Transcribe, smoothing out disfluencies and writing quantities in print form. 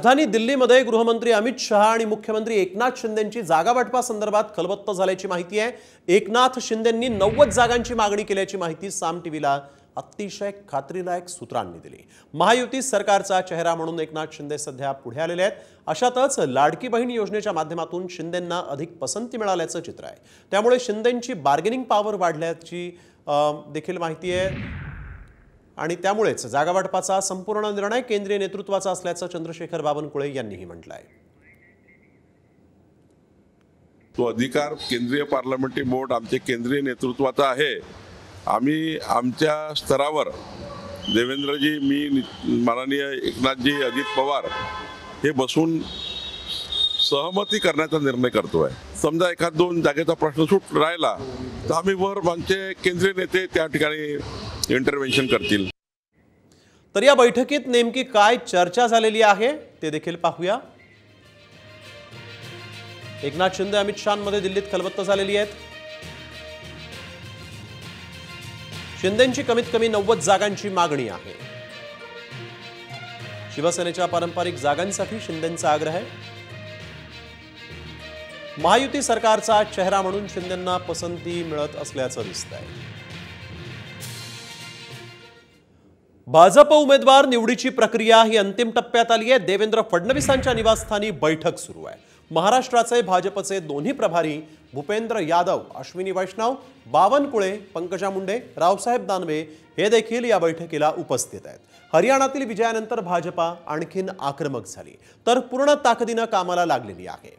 राजधानी दिल्लीमध्ये गृहमंत्री अमित शहा आणि मुख्यमंत्री एकनाथ शिंदेंची जागावाटपासंदर्भात खलबत्त झाल्याची माहिती आहे। एकनाथ शिंदेंनी 90 जागांची मागणी केल्याची माहिती साम टीव्हीला अतिशय खात्रीलायक सूत्रांनी दिली। महायुती सरकारचा चेहरा म्हणून एकनाथ शिंदे सध्या पुढे आलेले आहेत। अशातच लाडकी बहीण योजनेच्या माध्यमातून शिंदेंना अधिक पसंती मिळाल्याचं चित्र आहे। त्यामुळे शिंदेंची बार्गेनिंग पॉवर वाढल्याची देखील माहिती आहे आणि त्यामुळेच जागावाटपाचा संपूर्ण निर्णय केंद्रीय नेतृत्वाचा असल्याचं चंद्रशेखर बावनकुळे यांनीही म्हटलंय। तो अधिकार केंद्रीय पार्लमेंटरी बोर्ड आमचे केंद्रीय नेतृत्वाचा आहे। आम्ही आमच्या स्तरावर देवेंद्रजी, मी, माननीय एकनाथजी, अजित पवार हे बसून सहमती करण्याचा निर्णय करतोय। समजा एखाद दोन जागेचा प्रश्न सुट राहिला तर आम्ही वर आमचे केंद्रीय नेते त्या ठिकाणी इंटरव्हेन्शन करतील। तर या बैठकीत नेमकी काय चर्चा झालेली आहे ते देखील पाहूया। एकनाथ शिंदे अमित शहांमध्ये दिल्लीत खलबत्त झालेली आहेत। शिंदेंची कमीत कमी 90 जागांची मागणी आहे। शिवसेनेच्या पारंपरिक जागांसाठी शिंदेंचा आग्रह आहे। महायुती सरकारचा चेहरा म्हणून शिंदेंना पसंती मिळत असल्याचं दिसतंय। भाजप उमेदवार निवडीची प्रक्रिया ही अंतिम टप्प्यात आली आहे। देवेंद्र फडणवीसांच्या निवासस्थानी बैठक सुरू आहे। महाराष्ट्राचे भाजपचे दोन्ही प्रभारी भूपेंद्र यादव, अश्विनी वैष्णव, बावनकुळे, पंकजा मुंडे, रावसाहेब दानवे हे देखील या बैठकीला उपस्थित आहेत। हरियाणातील विजयानंतर भाजपा आणखीन आक्रमक झाली तर पूर्ण ताकदीने कामाला लागलेली आहे।